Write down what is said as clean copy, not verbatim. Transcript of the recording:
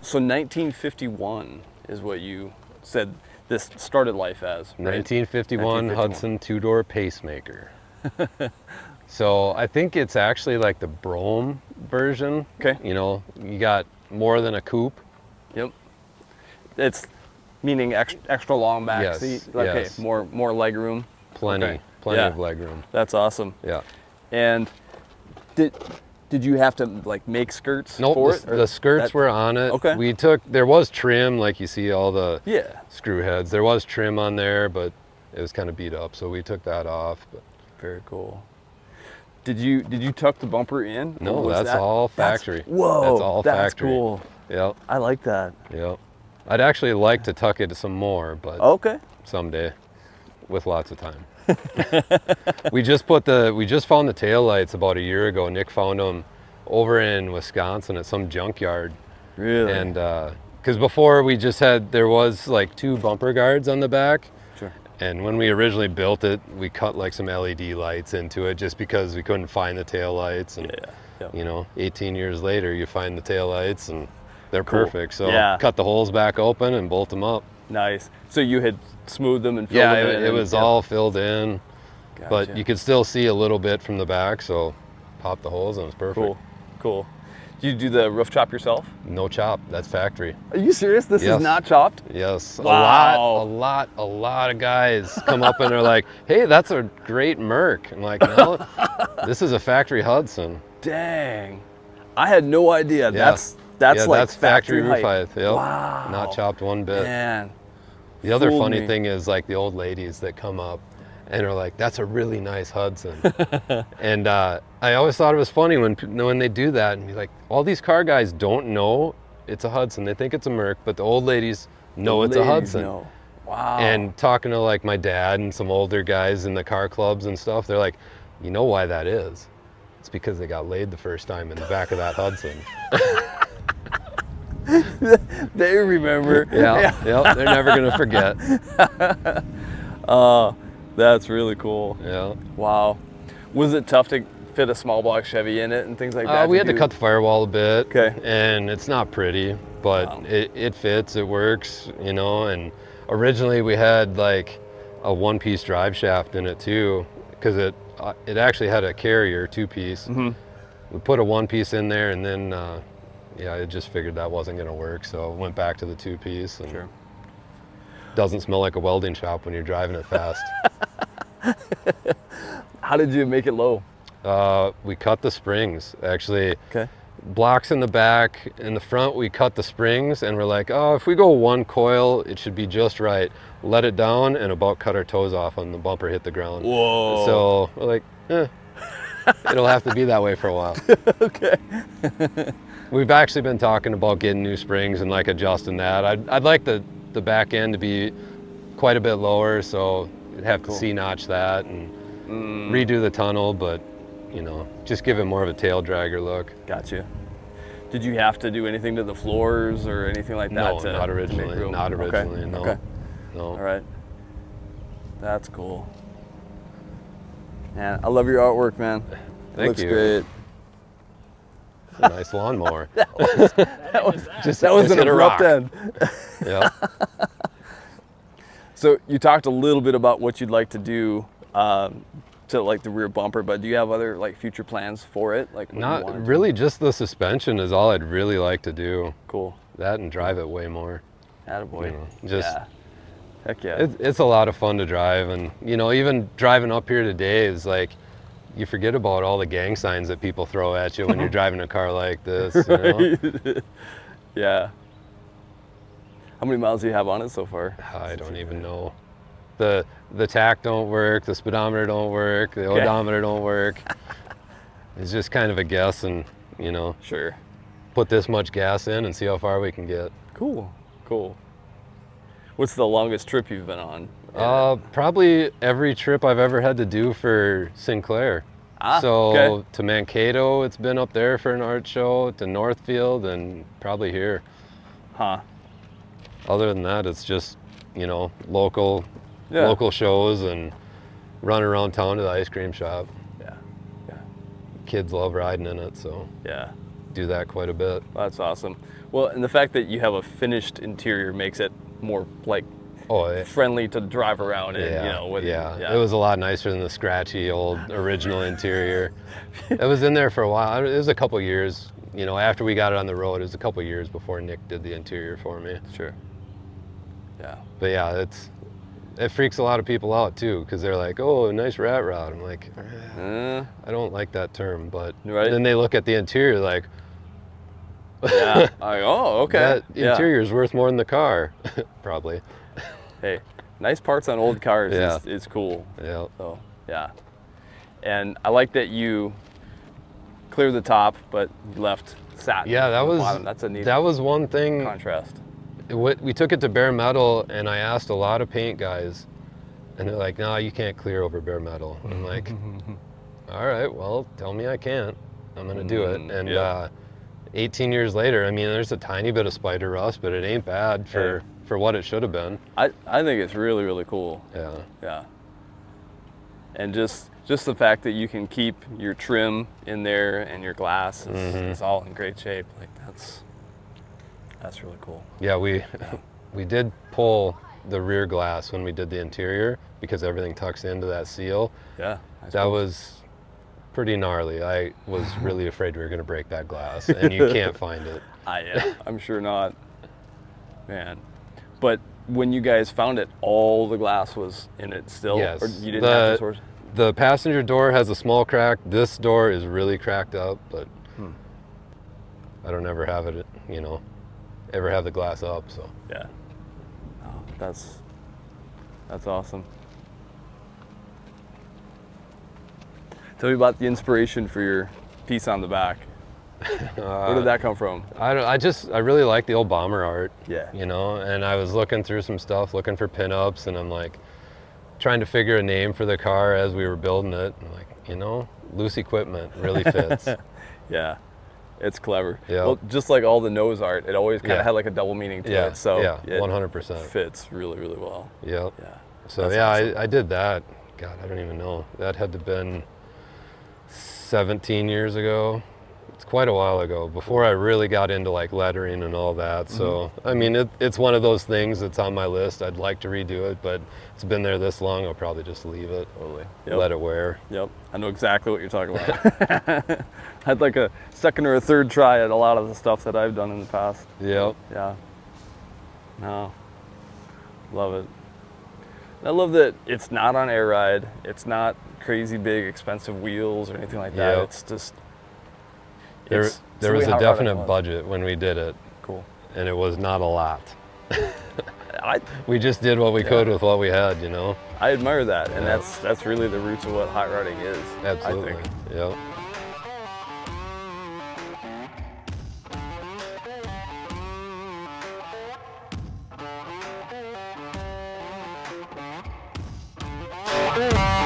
So 1951 is what you said this started life as, right? 1951 Hudson two-door Pacemaker. So I think it's actually like the Brougham version. Okay. You know, you got more than a coupe. Yep. It's meaning extra long back Yes, seat. Okay, yes. more leg room. Plenty Okay. Plenty Yeah. of leg room. That's awesome. Yeah. And did you have to like make skirts Nope, for it? the skirts were on it. Okay. There was trim, like you see all the Yeah. screw heads. There was trim on there, but it was kind of beat up, so we took that off. But Very cool. Did you tuck the bumper in? no, Or was that's all factory. Whoa, That's all that's factory. cool. Yep. I like that. Yep. I'd actually like to tuck it some more, but Okay. someday with lots of time. we just found the taillights about a year ago. Nick found them over in Wisconsin at some junkyard. Really? And because before there was like 2 bumper guards on the back. Sure. And when we originally built it, we cut like some LED lights into it just because we couldn't find the taillights. And Yeah. you know, 18 years later, you find the taillights and they're Cool. perfect. So Yeah. cut the holes back open and bolt them up. Nice. So you had smoothed them and filled Yeah, them in? it was all filled in, but Gotcha. you could still see a little bit from the back. So pop the holes and it's perfect. Cool. Did you do the roof chop yourself? No chop. That's factory. Are you serious? This Yes. is not chopped? Yes. Wow. A lot of guys come up and are like, "Hey, that's a great Merc." I'm like, "No, this is a factory Hudson." Dang. I had no idea. Yeah. That's like that's factory roof height. Yep. Wow. Not chopped one bit. Man. The other Fooled funny me. thing is like the old ladies that come up and are like, "That's a really nice Hudson." And I always thought it was funny when they do that and be like, all these car guys don't know it's a Hudson. They think it's a Merc, but the old ladies know it's a Hudson. know. Wow. And talking to like my dad and some older guys in the car clubs and stuff, they're like, "You know why that is? It's because they got laid the first time in the back of that Hudson." They remember. Yeah, they're never gonna forget. That's really cool. Yeah. Wow. Was it tough to fit a small block Chevy in it and things like that? We had to cut the firewall a bit. Okay. And it's not pretty, but Wow. it fits, it works, you know. And originally we had like a 1-piece drive shaft in it too, because it actually had a carrier 2-piece. Mm-hmm. We put a 1-piece in there, and then I just figured that wasn't gonna work, so went back to the 2-piece. And Sure. doesn't smell like a welding shop when you're driving it fast. How did you make it low? We cut the springs, actually. Okay. Blocks in the back. In the front, we cut the springs, and we're like, oh, if we go 1 coil, it should be just right. Let it down and about cut our toes off when the bumper hit the ground. Whoa. So we're like, it'll have to be that way for a while. Okay. We've actually been talking about getting new springs and like adjusting that. I'd like the back end to be quite a bit lower, so I'd have to C-notch that and redo the tunnel, but you know, just give it more of a tail dragger look. Gotcha. Did you have to do anything to the floors or anything like that? No, to not make originally. room? Not originally, Okay. no. Okay. No. All right. That's cool. Man, I love your artwork, man. Thank Looks you. great. It's a nice lawnmower. That was an hit a abrupt rock. end. Yeah. So you talked a little bit about what you'd like to do to like the rear bumper, but do you have other like future plans for it? Like what you wanna Not do? really, just the suspension is all I'd really like to do. Cool. That and drive it way more. Attaboy. You know, just yeah. Heck yeah. it's a lot of fun to drive, and you know, even driving up here today is like you forget about all the gang signs that people throw at you when you're driving a car like this. You know? Yeah. How many miles do you have on it so far? I don't even know. The tach don't work, the speedometer don't work, the Okay. odometer don't work. It's just kind of a guess, and you know, Sure. put this much gas in and see how far we can get. Cool. Cool. What's the longest trip you've been on? Probably every trip I've ever had to do for Sinclair. So okay. to Mankato, it's been up there for an art show, to Northfield, and probably here. Huh. Other than that, it's just, you know, local Yeah. shows and run around town to the ice cream shop. Yeah. Yeah. Kids love riding in it, so. Yeah. do that quite a bit. That's awesome. Well, and the fact that you have a finished interior makes it more like friendly to drive around in, yeah, you know. It was a lot nicer than the scratchy old original interior. It was in there for a while. It was a couple years, you know, after we got it on the road. It was a couple years before Nick did the interior for me. Sure. Yeah. But yeah, it freaks a lot of people out too, because they're like, "Oh, a nice rat rod." I'm like, I don't like that term, but then they look at the interior like, yeah, like, oh, okay. That interior is worth more than the car, probably. Hey, nice parts on old cars is cool. Yeah. So yeah, and I like that you cleared the top, but you left satin. Yeah, on the bottom. That's a neat. That was one thing. Contrast. We took it to bare metal, and I asked a lot of paint guys, and they're like, "No, you can't clear over bare metal." I'm like, "All right, well, tell me I can't. I'm gonna do it." And 18 years later, I mean, there's a tiny bit of spider rust, but it ain't bad for what it should have been. I think it's really, really cool. Yeah. Yeah. And just the fact that you can keep your trim in there and your glass is all in great shape. Like that's really cool. Yeah, we did pull the rear glass when we did the interior because everything tucks into that seal. Yeah. That was pretty gnarly. I was really afraid we were going to break that glass, and you can't find it. Yeah, I'm sure not. Man. But when you guys found it, all the glass was in it still? Yes. Or you didn't have to source? The passenger door has a small crack. This door is really cracked up, but I don't ever have it, you know, ever have the glass up, so. Yeah. Oh, that's awesome. Tell me about the inspiration for your piece on the back. Where did that come from? I really like the old bomber art. Yeah. You know, and I was looking through some stuff, looking for pinups, and I'm like trying to figure a name for the car as we were building it. I'm like, you know, loose equipment really fits. Yeah. It's clever. Yeah. Well, just like all the nose art, it always kind of had like a double meaning to it. So yeah, it 100%. fits really, really well. Yep. Yeah. So That's yeah, awesome. I did that. God, I don't even know. That had to have been 17 years ago. It's quite a while ago, before I really got into like lettering and all that. So, I mean, it's one of those things that's on my list. I'd like to redo it, but it's been there this long, I'll probably just leave it. Totally. Let it wear. Yep. I know exactly what you're talking about. I'd like a second or a third try at a lot of the stuff that I've done in the past. Yep. Yeah. No. Love it. I love that it's not on air ride. It's not crazy big expensive wheels or anything like that. Yep. It's just There was a definite budget when we did it. Cool. And it was not a lot. We just did what we could with what we had, you know. I admire that, and that's really the roots of what hot rodding is. Absolutely. I think. Yep. Yeah.